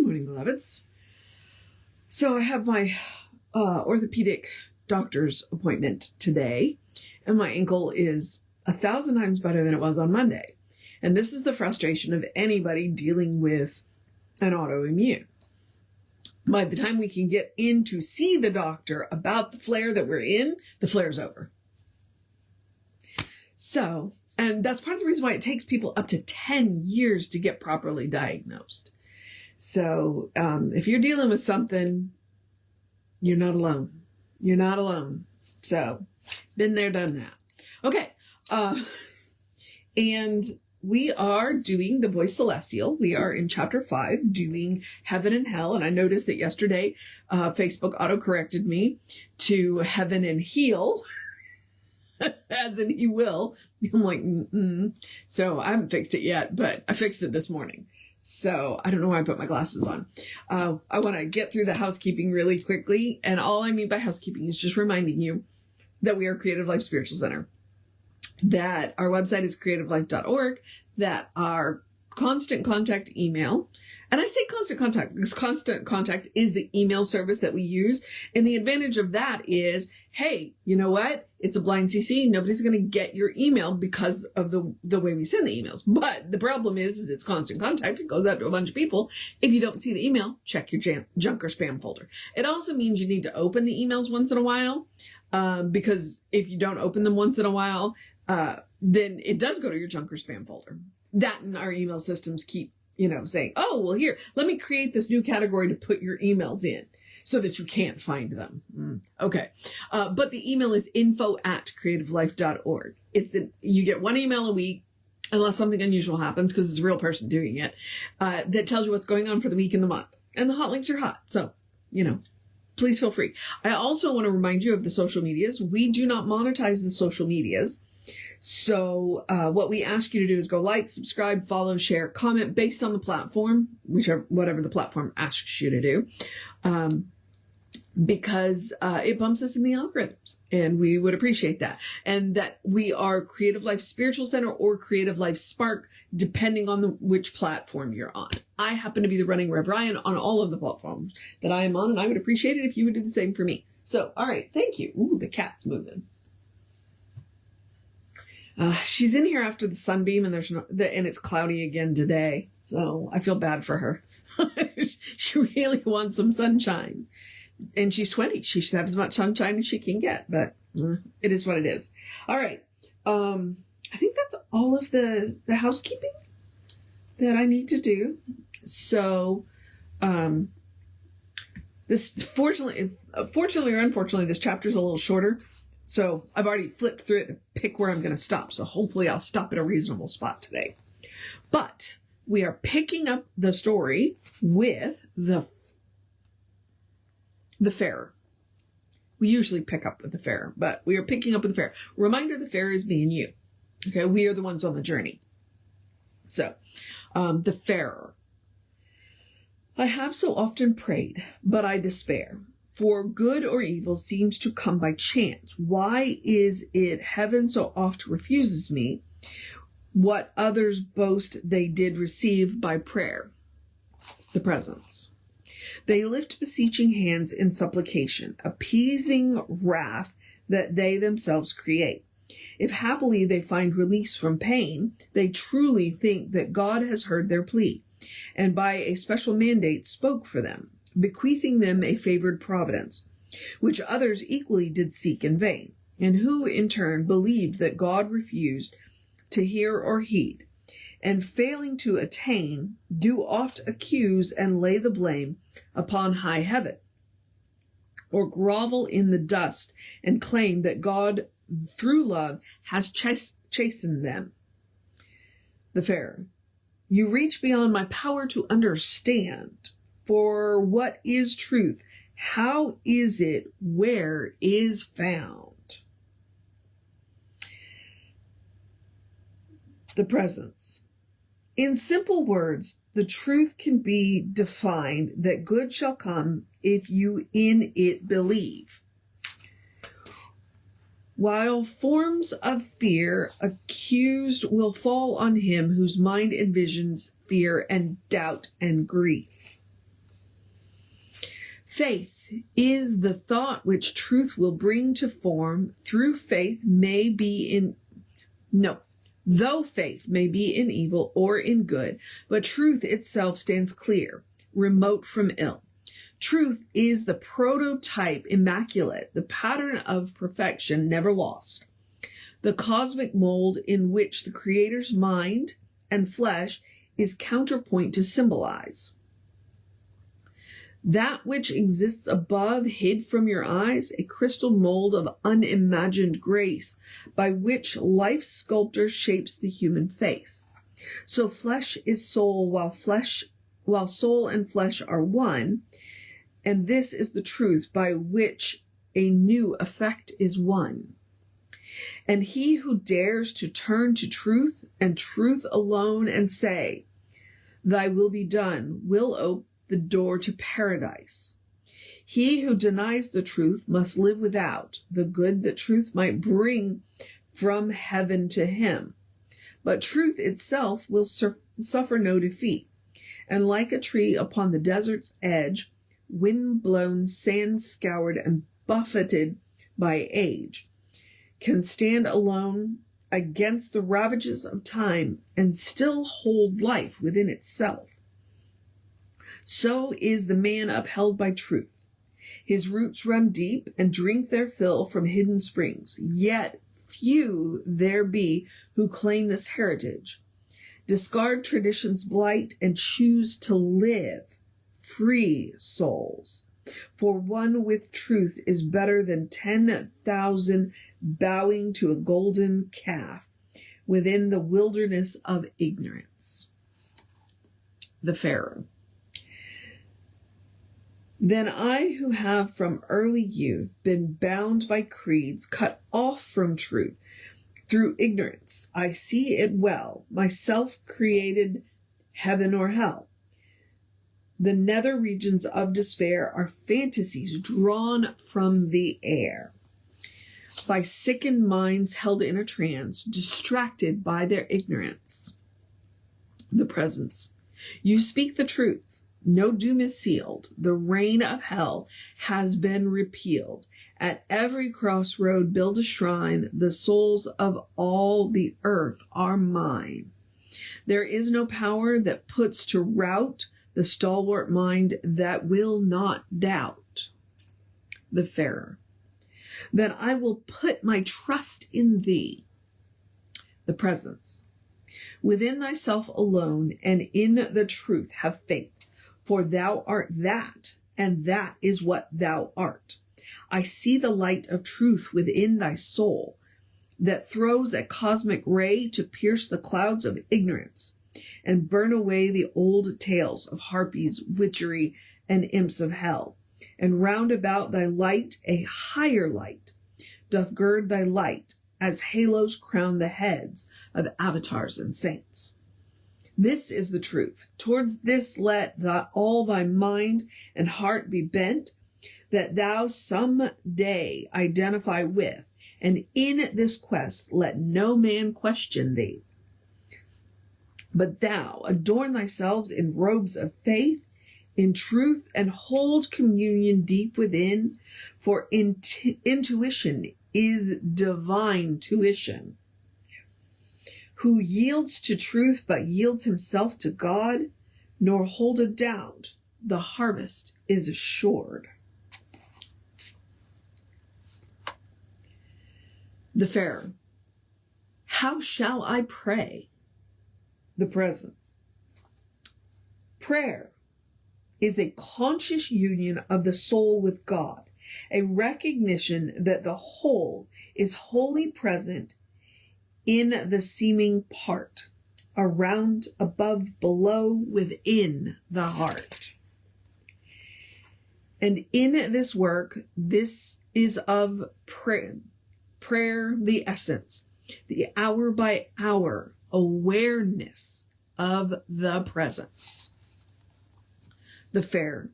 morning, beloveds. So I have my orthopedic doctor's appointment today, and my ankle is 1,000 times better than it was on Monday. And this is the frustration of anybody dealing with an autoimmune. By the time we can get in to see the doctor about the flare that we're in, the flare's over. So, and that's part of the reason why it takes people up to 10 years to get properly diagnosed. So, if you're dealing with something, you're not alone. You're not alone. So, been there, done that. Okay. And we are doing the Voice Celestial. We are in chapter 5, doing Heaven and Hell. And I noticed that yesterday, Facebook auto-corrected me to Heaven and Heal, as in He will. I'm like, So I haven't fixed it yet, but I fixed it this morning. So I don't know why I put my glasses on. I want to get through the housekeeping really quickly. And all I mean by housekeeping is just reminding you that we are Creative Life Spiritual Center, that our website is creativelife.org, that our constant contact email, and I say constant contact because constant contact is the email service that we use. And the advantage of that is, hey, you know what? It's a blind CC. Nobody's going to get your email because of the way we send the emails. But the problem is it's constant contact. It goes out to a bunch of people. If you don't see the email, check your junk or spam folder. It also means you need to open the emails once in a while, because if you don't open them once in a while, then it does go to your junk or spam folder. That and our email systems keep, saying, oh, well, here, let me create this new category to put your emails in so that you can't find them. Okay. But the email is info@creativelife.org. You get one email a week, unless something unusual happens, because it's a real person doing it, that tells you what's going on for the week and the month. And the hot links are hot. So, please feel free. I also want to remind you of the social medias. We do not monetize the social medias. So what we ask you to do is go like, subscribe, follow, share, comment based on the platform, whatever the platform asks you to do, because it bumps us in the algorithms, and we would appreciate that. And that we are Creative Life Spiritual Center or Creative Life Spark, depending on which platform you're on. I happen to be the running Rev Ryan on all of the platforms that I am on, and I would appreciate it if you would do the same for me. So, all right, thank you. Ooh, the cat's moving. She's in here after the sunbeam, and and it's cloudy again today. So I feel bad for her. She really wants some sunshine, and she's 20. She should have as much sunshine as she can get, but it is what it is. All right. I think that's all of the housekeeping that I need to do. So, fortunately or unfortunately, this chapter is a little shorter. So I've already flipped through it to pick where I'm going to stop. So hopefully I'll stop at a reasonable spot today. But we are picking up the story with the Farer. We usually pick up with the Farer, but we are picking up with the Farer. Reminder, the Farer is me and you. Okay, we are the ones on the journey. So, the Farer. I have so often prayed, but I despair. For good or evil seems to come by chance. Why is it heaven so oft refuses me what others boast they did receive by prayer? The presence. They lift beseeching hands in supplication, appeasing wrath that they themselves create. If happily they find release from pain, they truly think that God has heard their plea, and by a special mandate spoke for them, bequeathing them a favored providence, which others equally did seek in vain, and who in turn believed that God refused to hear or heed, and failing to attain, do oft accuse and lay the blame upon high heaven, or grovel in the dust and claim that God, through love, has chastened them. The Farer. You reach beyond my power to understand. For what is truth? How is it? Where is found? The presence. In simple words, the truth can be defined that good shall come if you in it believe. While forms of fear accused will fall on him whose mind envisions fear and doubt and grief. Faith is the thought which truth will bring to form. Though faith may be in evil or in good, but truth itself stands clear, remote from ill. Truth is the prototype immaculate, the pattern of perfection never lost, the cosmic mold in which the Creator's mind and flesh is counterpoint to symbolize. That which exists above, hid from your eyes, a crystal mold of unimagined grace by which life's sculptor shapes the human face. So flesh is soul, while soul and flesh are one, and this is the truth by which a new effect is won. And he who dares to turn to truth and truth alone and say, "Thy will be done," will open the door to paradise. He who denies the truth must live without the good that truth might bring from heaven to him. But truth itself will suffer no defeat, and like a tree upon the desert's edge, wind-blown, sand-scoured, and buffeted by age, can stand alone against the ravages of time and still hold life within itself. So is the man upheld by truth. His roots run deep and drink their fill from hidden springs. Yet few there be who claim this heritage. Discard tradition's blight and choose to live free souls. For one with truth is better than 10,000 bowing to a golden calf within the wilderness of ignorance. The Pharaoh. Then I, who have from early youth been bound by creeds, cut off from truth through ignorance, I see it well, myself created heaven or hell. The nether regions of despair are fantasies drawn from the air, by sickened minds held in a trance, distracted by their ignorance. The presence. You speak the truth. No doom is sealed. The reign of hell has been repealed. At every crossroad build a shrine. The souls of all the earth are mine. There is no power that puts to rout the stalwart mind that will not doubt. The Pharaoh. Then I will put my trust in thee. The presence. Within thyself alone and in the truth have faith. For thou art that, and that is what thou art. I see the light of truth within thy soul that throws a cosmic ray to pierce the clouds of ignorance and burn away the old tales of harpies, witchery, and imps of hell. And round about thy light a higher light doth gird thy light, as halos crown the heads of avatars and saints. This is the truth. Towards this let all thy mind and heart be bent, that thou some day identify with, and in this quest let no man question thee. But thou adorn thyself in robes of faith, in truth, and hold communion deep within, for intuition is divine tuition. Who yields to truth but yields himself to God, nor hold a doubt, the harvest is assured. The Pharaoh. How shall I pray? The presence. Prayer is a conscious union of the soul with God, a recognition that the whole is wholly present in the seeming part, around, above, below, within the heart. And in this work, this is of prayer the essence, the hour by hour awareness of the presence. The Pharaoh.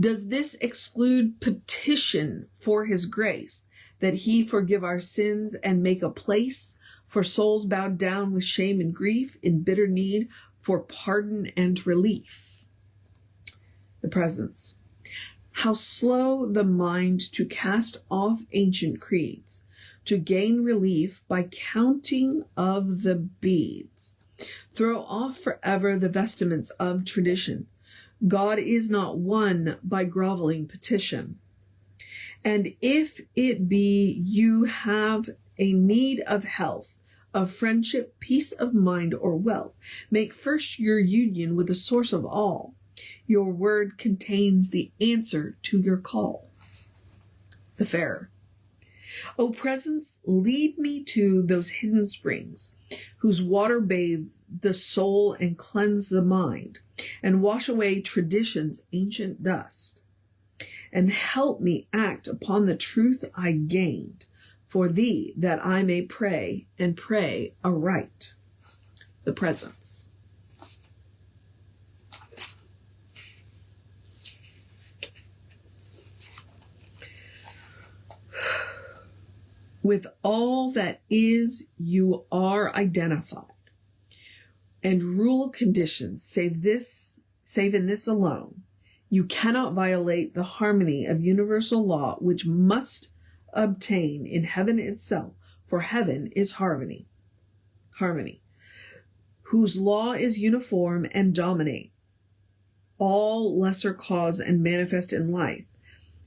Does this exclude petition for his grace, that he forgive our sins and make a place for souls bowed down with shame and grief in bitter need for pardon and relief? The presence. How slow the mind to cast off ancient creeds, to gain relief by counting of the beads. Throw off forever the vestments of tradition. God is not won by groveling petition. And if it be you have a need of health, of friendship, peace of mind, or wealth, make first your union with the source of all. Your word contains the answer to your call. The Farer. O presence, lead me to those hidden springs, whose water bathe the soul and cleanse the mind, and wash away tradition's ancient dust. And help me act upon the truth I gained, for thee, that I may pray, and pray aright. The Presence. With all that is, you are identified, and rule conditions, save in this alone. You cannot violate the harmony of universal law, which must obtain in heaven itself, for heaven is harmony, whose law is uniform and dominate all lesser cause and manifest in life,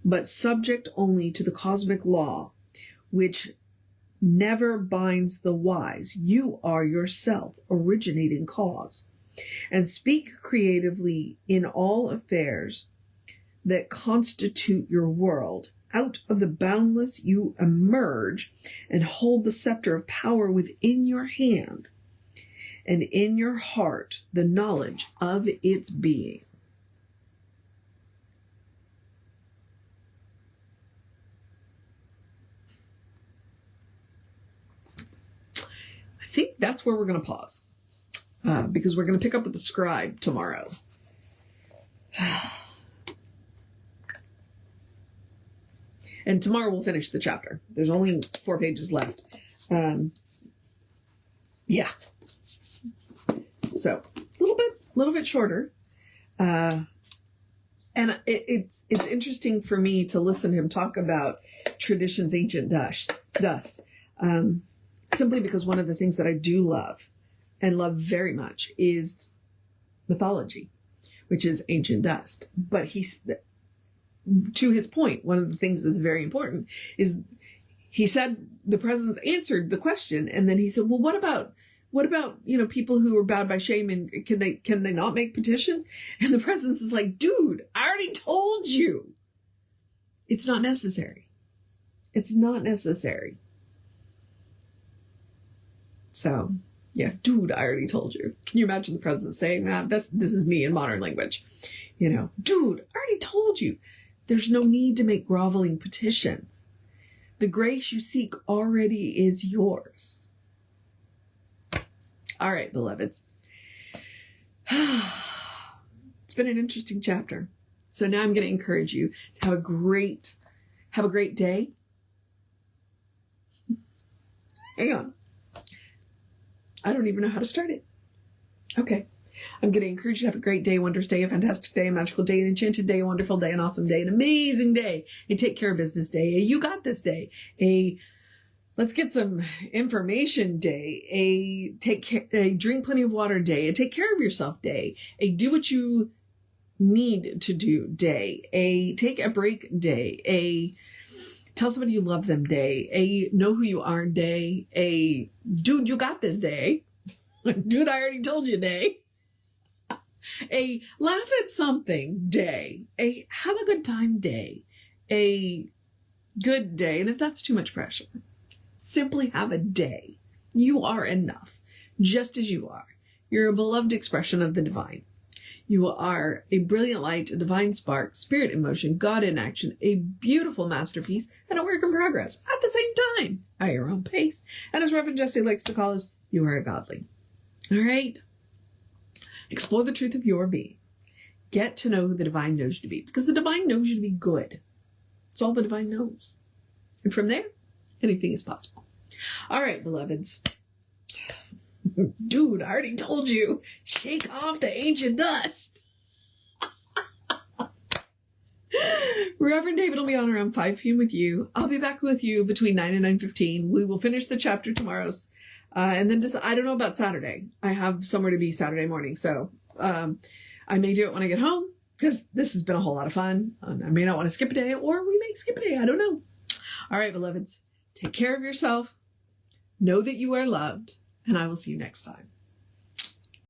but subject only to the cosmic law, which never binds the wise. You are yourself originating cause, and speak creatively in all affairs that constitute your world. Out of the boundless you emerge and hold the scepter of power within your hand, and in your heart the knowledge of its being. I think that's where we're going to pause, because we're going to pick up with the scribe tomorrow. And tomorrow we'll finish the chapter. There's only 4 pages left. Yeah. So a little bit shorter. And it's interesting for me to listen to him talk about tradition's ancient dust. Simply because one of the things that I do love and love very much is mythology, which is ancient dust. But to his point, one of the things that's very important is he said the presence answered the question, and then he said, well, what about people who are bowed by shame, and can they not make petitions? And the presence is like, dude, I already told you. It's not necessary. It's not necessary. So, yeah, dude, I already told you. Can you imagine the president saying that? This is me in modern language. Dude, I already told you. There's no need to make groveling petitions. The grace you seek already is yours. All right, beloveds. It's been an interesting chapter. So now I'm going to encourage you to have a great day. Hang on. I don't even know how to start it. Okay. I'm going to encourage you to have a great day, a wondrous day, a fantastic day, a magical day, an enchanted day, a wonderful day, an awesome day, an amazing day, a take care of business day, a you got this day, a let's get some information day, a drink plenty of water day, a take care of yourself day, a do what you need to do day, a take a break day, a tell somebody you love them day, a know who you are day, a dude, you got this day, dude, I already told you day, a laugh at something day, a have a good time day, a good day. And if that's too much pressure, simply have a day. You are enough, just as you are. You're a beloved expression of the divine. You are a brilliant light, a divine spark, spirit in motion, God in action, a beautiful masterpiece, and a work in progress at the same time, at your own pace. And as Reverend Jesse likes to call us, you are a godling. All right? Explore the truth of your being. Get to know who the divine knows you to be, because the divine knows you to be good. It's all the divine knows. And from there, anything is possible. All right, beloveds. Dude, I already told you. Shake off the ancient dust. Reverend David will be on around 5 p.m. with you. I'll be back with you between 9 and 9:15. We will finish the chapter tomorrow. And then I don't know about Saturday. I have somewhere to be Saturday morning. So I may do it when I get home because this has been a whole lot of fun. I may not want to skip a day, or we may skip a day. I don't know. All right, beloveds, take care of yourself. Know that you are loved, and I will see you next time.